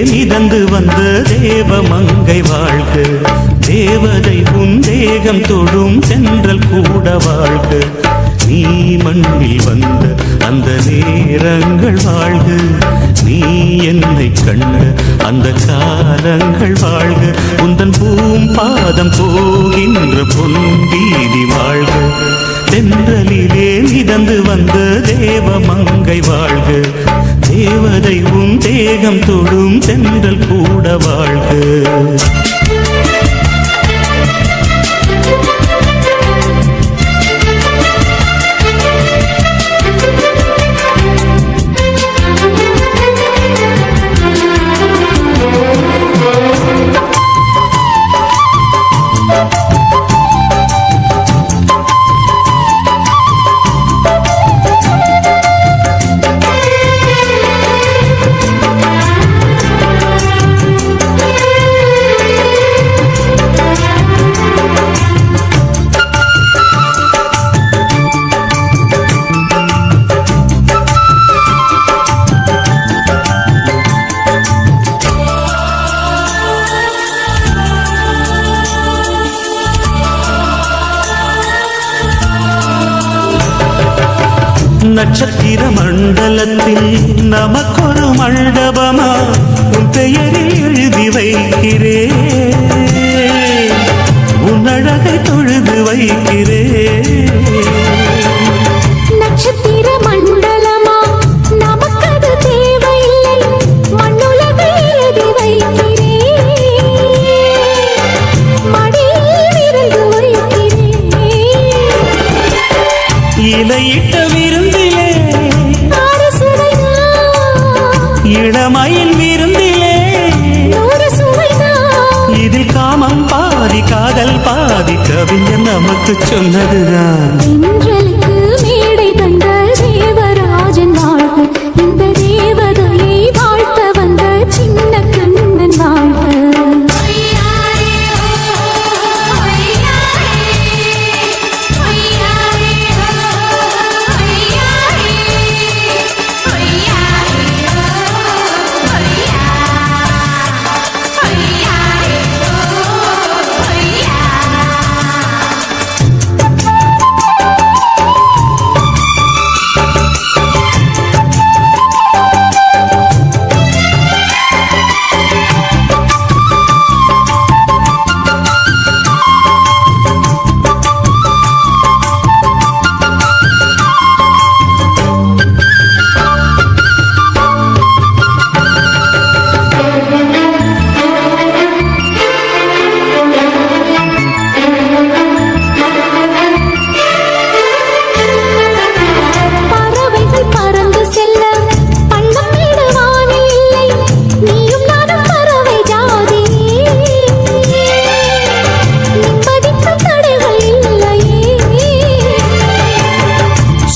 மிதந்து வந்த தேவமங்கை வாழ்க, தேவதை உன் தேகம் தொடும் சென்றல் கூட வாழ்க. நீ மண்ணில் வந்த அந்த நேரங்கள் வாழ்க, நீ என்னை கண்ட அந்த காலங்கள் வாழ்க. உந்தன் பூம்பாதம் போகின்ற பொன்வீதி வாழ்க, தென்றலிலே மிதந்து வந்த தேவமங்கை வாழ்க, தேவதை உன் தேகம் தொடும் சென்றல் கூட வாழ்க. நட்சத்திர மண்டலத்தில் நமக்கொரு மண்டபமா உன் பெயரில் எழுதி வைக்கிறேன், உன் அழகை தொழுது வைக்கிறேன். நட்சத்திர மண்டலமா நமக்கது தேவையில்லை, மண்ணுலகை எழுதி வைக்கிறேன், மடியில் இருந்து வைக்கிறேன். இலையிட்ட விருந்திலே இளமையின் விருந்திலே இதில் காமம் பாதி காதல் பாதி கவிஞர் நமக்கு சொன்னதுதான். மேடை தந்த தேவராஜன் வாழ்க, இந்த தேவதையை வாழ்த்த வந்த சின்ன கண்ணன் வாழ்க.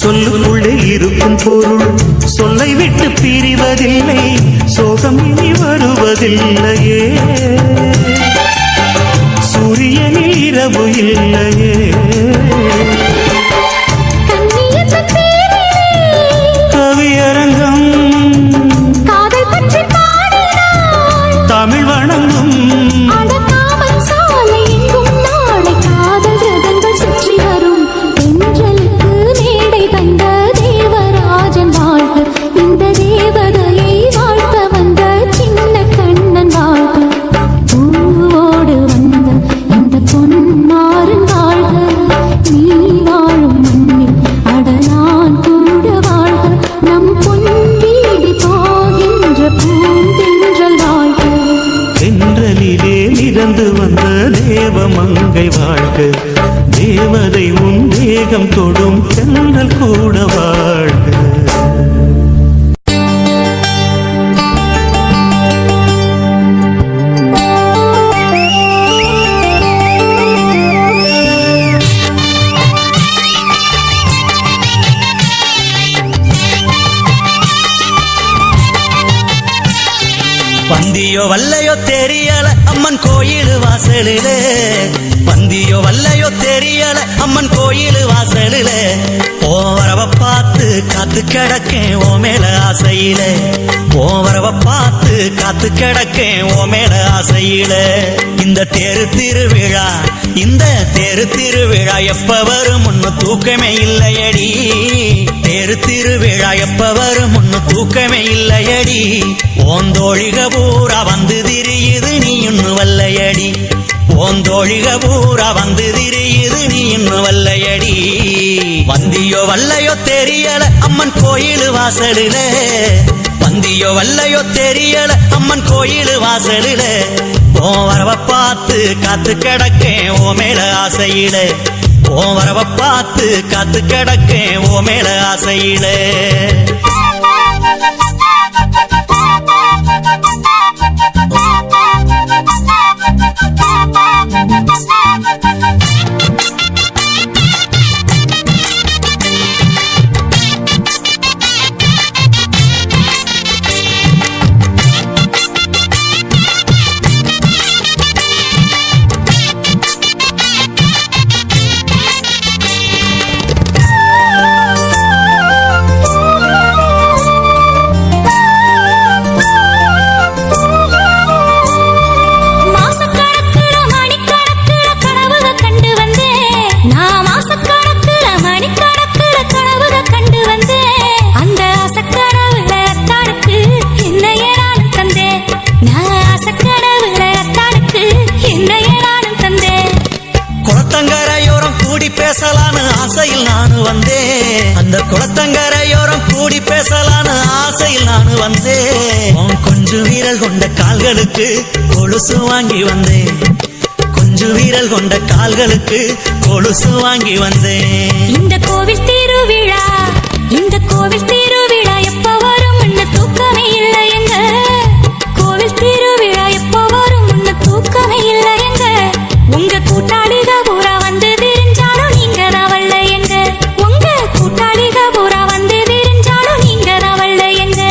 சொல்லுக்குள்ளே இருக்கும் பொருள் சொல்லை விட்டு பிரிவதில்லை, சோகம் இனி வருவதில்லையே, சூரியனில் இரவு இல்லையே. கவியரங்கம் தமிழ் வணங்கும் வந்த தேவமங்கை வாழ்க, தேவதை உன் தேகம் தொடும் சென்றல் கூட வாழ்க. வந்தியோ வல்லையோ தெரியல அம்மன் கோயில் வாசலிலே, வந்தியோ வல்லையோ தெரியல அம்மன் கோயில் வாசலிலே, ஓ வரவ பார்த்து காத்து கிடக்கேன் ஓ மேல ஆசையில, ஓ வரவ பார்த்து காத்து கிடக்கேன் ஓ மேல ஆசையில. இந்த தேரு திருவிழா, இந்த தேரு திருவிழா எப்ப வரும் முன்னு தூக்கமே இல்லையடி, தேரு திருவிழா எப்ப வரும் முன்னு தூக்கமே இல்லையடி, ஓந்தோழிக பூரா வந்து திரியுது நீ இன்னும் வல்லையடி, ஓந்தோழிக பூரா வந்து திரியுது நீ இன்னும் வல்லையடி. வந்தியோ வல்லையோ தெரியல அம்மன் கோயில் வாசலிலே, வந்தியோ வல்லையோ தெரியல அம்மன் கோயில் வாசலிலே, ஓ வரவ பார்த்து காத்து கிடக்கேன் ஓ மேல ஆசையில, ஓ வரவ பார்த்து காத்து கிடக்கேன் ஓ மேல ஆசையில. பேசலான்னு ஆசையில் நானு வந்தேன், அந்த குளத்தங்கரையோரம் கூடி பேசலான்னு ஆசையில் நானு வந்தேன், கொஞ்சம் வீரல் கொண்ட கால்களுக்கு கொலுசு வாங்கி வந்தேன், கொஞ்சம் வீரல் கொண்ட கால்களுக்கு கொலுசு வாங்கி வந்தேன். இந்த கோவில் திருவிழா, இந்த கோவில் திருவிழா எப்ப வரும் முன்ன தூக்கமே இல்லை எங்க, கோவில் திருவிழா எப்ப வரும் முன்ன தூக்கமே இல்லை எங்க, உங்க கூட்டாளிக பூரா வந்து தெரிஞ்சாலும் நீங்க தான் வல்ல எங்க, உங்க கூட்டாளிக பூரா வந்து தெரிஞ்சாலும் நீங்க தான் வல்ல எங்க.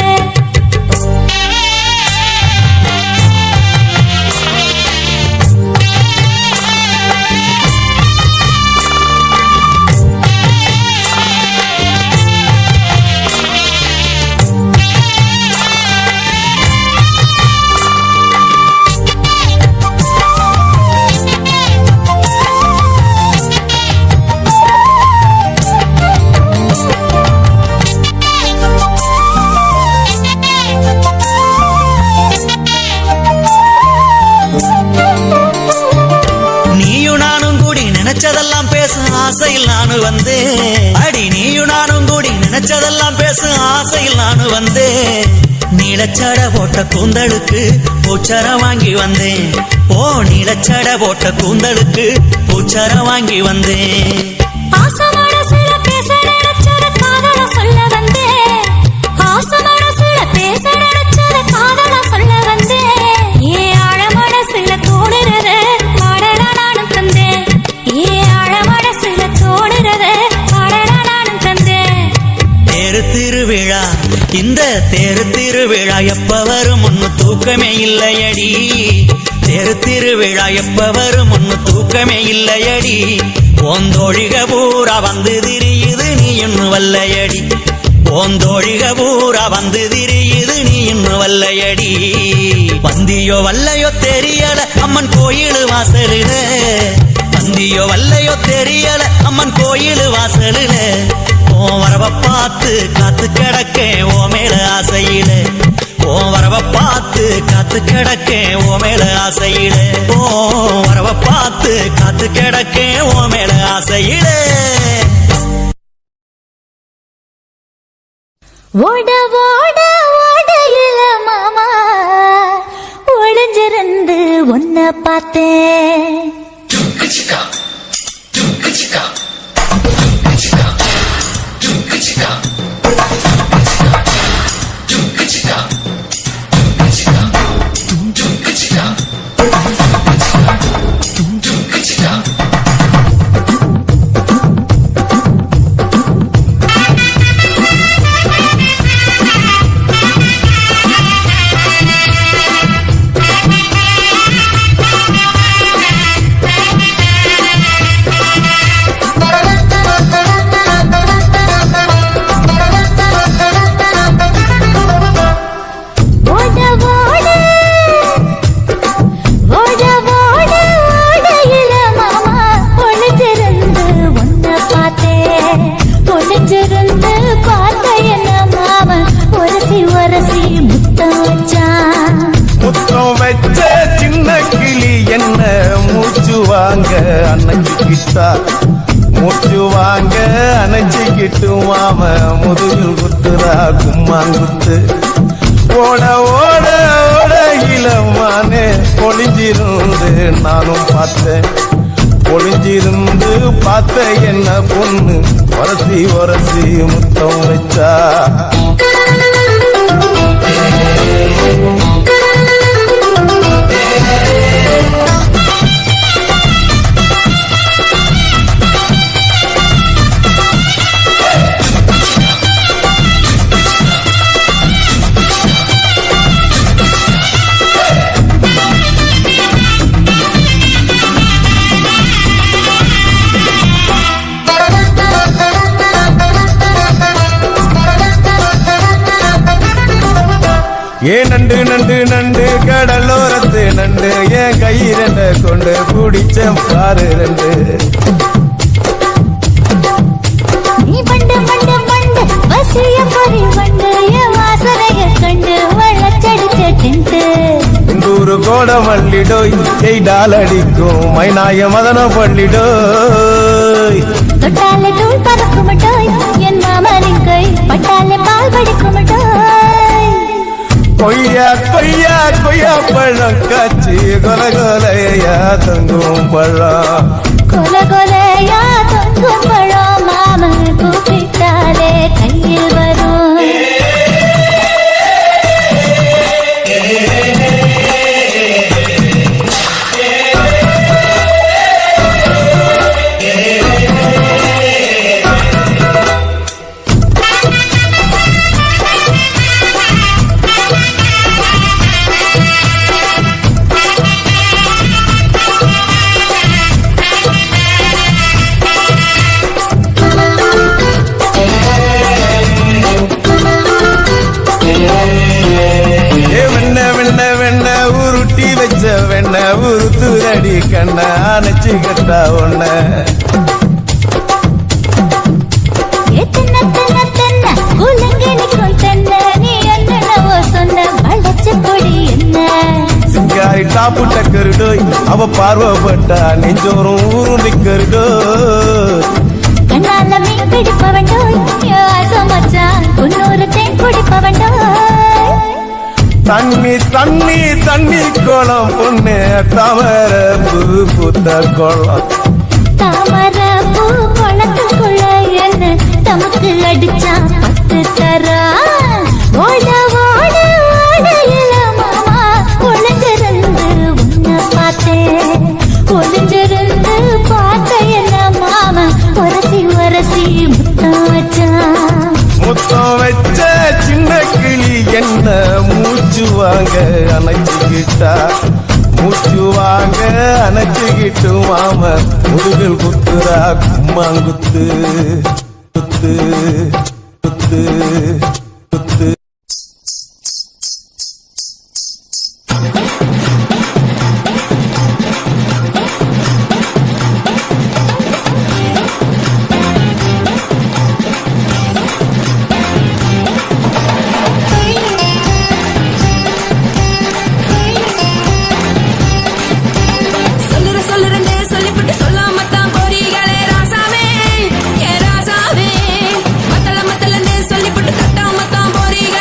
நினைச்சதெல்லாம் பேசும் ஆசையில் நானு வந்தேன், அடி நீயும் நானும் கூடி நினைச்சதெல்லாம் பேசும் ஆசையில் நானு வந்தேன், நீலச்சட போட்ட கூந்தலுக்கு பூச்சரம் வாங்கி வந்தேன், ஓ நீலச்சட போட்ட கூந்தலுக்கு பூச்சரம் வாங்கி வந்தேன். ஆசமான சில பேச நினைச்சத காதல சொல்ல வந்தேன், ஆசமான சில பேச நினைச்சத காதல சொல்ல வந்தேன், ஏ ஆழமான சில தோணுறத பாடலா நானும் தந்தேன், ஏ ஆழமான சில தோணுறத பாடலா நானும் தந்தேன். தேரு திருவிழா, இந்த தேரு திருவிழா எப்ப வரும் முன்னு தூக்கமே இல்லையடி, தேரு திருவிழா எப்ப வரும் முன்னு தூக்கமே இல்லையடி, ஓந்தோழிக பூரா வந்து திரியுது நீ இன்னும் வல்லையடி, ஓந்தோழிக பூரா வந்து திரியுது நீ இன்னும் வல்லையடி. வந்தியோ வல்லையோ தெரியல அம்மன் கோயில் வாசலில, வந்தியோ வல்லையோ தெரியல அம்மன் கோயில் வாசலில, ஓ வரவ பார்த்து காத்து கிடக்கேன் ஓ மேல ஆசையில, ஓ வரவ பார்த்து காத்து கிடக்கேன் ஓ மேல ஆசையில, ஓ வரவ பார்த்து காத்து கிடக்கேன் ஓ மேல ஆசையில. ஓட ஓட ஓடையில மாமா ஒளிஞ்சிருந்து உன்னை பார்த்தேன், அணைச்சிக்கிட்டா மூச்சு வாங்க அணைச்சிக்கிட்டு மாம முதுகில் குத்துறா கும்மாங்குத்து ஓட ஓட ஓட இளமானே ஒளிஞ்சிருந்து நானும் பார்த்தேன் ஒளிஞ்சிருந்து பார்த்த என்ன பொண்ணு வரசி வரசி முத்தம் வச்சா ஏன் நண்டு நண்டு நண்டு கடலோரத்து நண்டு என் கை ரெண்ட கொண்டு குடிச்ச பாரு ரெண்டு நீ பண்டு பண்டு பண்டு வசிய பொறி பண்டு என் வாசனைய கண்டு வள்ளச்சடிச்ச டிண்டு இந்தூரு கோட மல்லிடோய் எய்டால் அடிக்கும் மைனாய மதன பள்ளிடோய் தொட்டாலே தூள் பறக்குமட்டோய் என் மாமனின் கை பட்டாலே பால் படிக்குமட்டோய் கொய்யா கொய்யா கொய்யா பழம் காட்சி கொல கொலையா தங்கும் பழம் கொல கொலையா தொங்கும் பழம் மாமன் கூப்பிட்டாலே கையில் வரும் வெண்ண உருத்துரடி கண்ண அணைச்சி கட்டா ஒண்ண சிங்காரி டாப்பு டக்கருடோய் அவ பார்வப்பட்டா நெஞ்சோறும் ஊருண்டி கருடோய் கண்ணால மீன் பிடிப்பவண்டோய் ஆசமச்சான் குன்னூறு தேன் குடிப்பவண்டோய் தண்ணி தண்ணி தண்ணி கோலம் பொண்ணு தாமர பூ பூத்த கோலம் தாமர பூ குளத்துக்குள்ள என்ன தமக்கு அடிச்சா பத்து தரா ஓட ஓட ஓடையில மாமா ஒளிஞ்சிருந்து உன்னை பார்த்தேன் ஒளிஞ்சிருந்து பார்த்த என்ன மாமா உரசி உரசி முத்தம் வச்சான் முத்தம் வச்ச சின்ன கிளி என்ன மூச்சு வாங்க அணைச்சிக்கிட்டா மூச்சு வாங்க அணைச்சிக்கிட்டு மாம முதுகில் குத்துறா கும்மாங்குத்து குத்து குத்து குத்து சொல்லி போட்டு கட்டாமத்தான் போறீங்க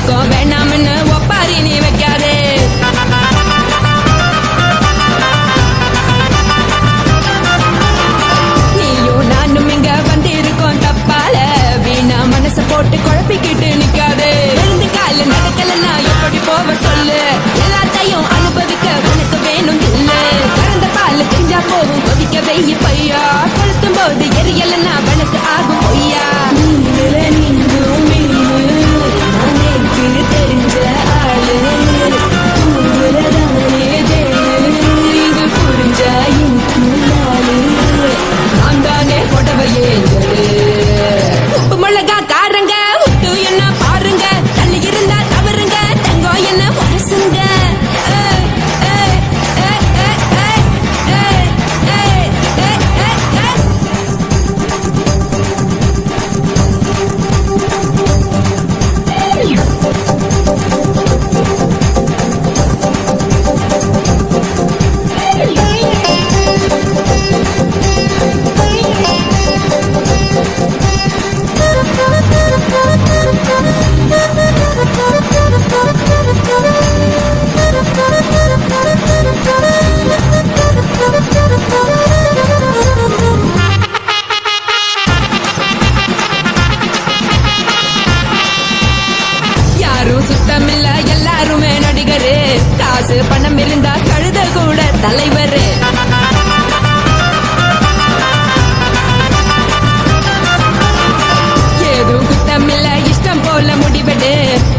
பழக்கம் வேணாம்னு ஒப்பாரி நீ வைக்காதே. நீயும் நானும் இங்க வந்திருக்கோம் தப்பால, வீணா மனச போட்டு குழப்பிக்கிட்டு நிக்காதே. எழுந்து கால நடக்கலன்னா எப்படி போவ சொல்லு, எல்லாத்தையும் அனுபவிக்க உனக்கு வேணும் இல்ல. கறந்த பால் தெரிஞ்சா போகும் கொதிக்க வெய்ய பையா, கொளுத்தும் போது எரியலன்னா வனக்கு ஆகும் பொய்யா. நீங்கள நீங்கும் அனைத்து தெரிஞ்ச ஆளு, உங்களதானே தேனு, இது புரிஞ்சா இன்னும் நாளு. நான் தானே புடவையே உப்பு மிளகா காரங்க, விட்டு என்ன பாருங்க, தள்ளி இருந்தா தவறுங்க, தங்கம் என்ன வரசுங்க. யாரும் சுத்தமில்ல எல்லாருமே நடிகரு, காசு பணம் இருந்தா கழுத கூட தலைவர். ஏதும் குத்தமில்ல இஷ்டம் போல முடிவெடு,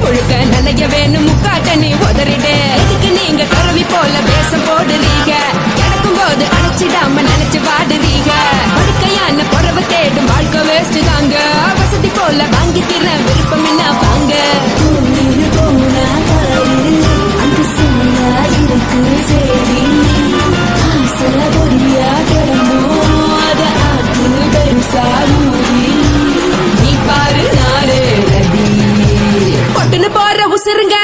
முழுக்க நிலைய வேணும் முக்காட்ட நீ உதறிடு. இதுக்கு நீங்க கருவி போல வேஷம் போடுறீங்க, கிடக்கும் போது அணைச்சிடாம நினைச்சு பாடுறீங்க. படுக்கையான புறவை தேடும் வாழ்க்கை வேஸ்ட் தாங்க, வசதி போல வாங்கிக்கிற விருப்பம் என்ன வாங்க. நீ பாரு நானே நதி பொட்டுன்னு போற உசுருங்க,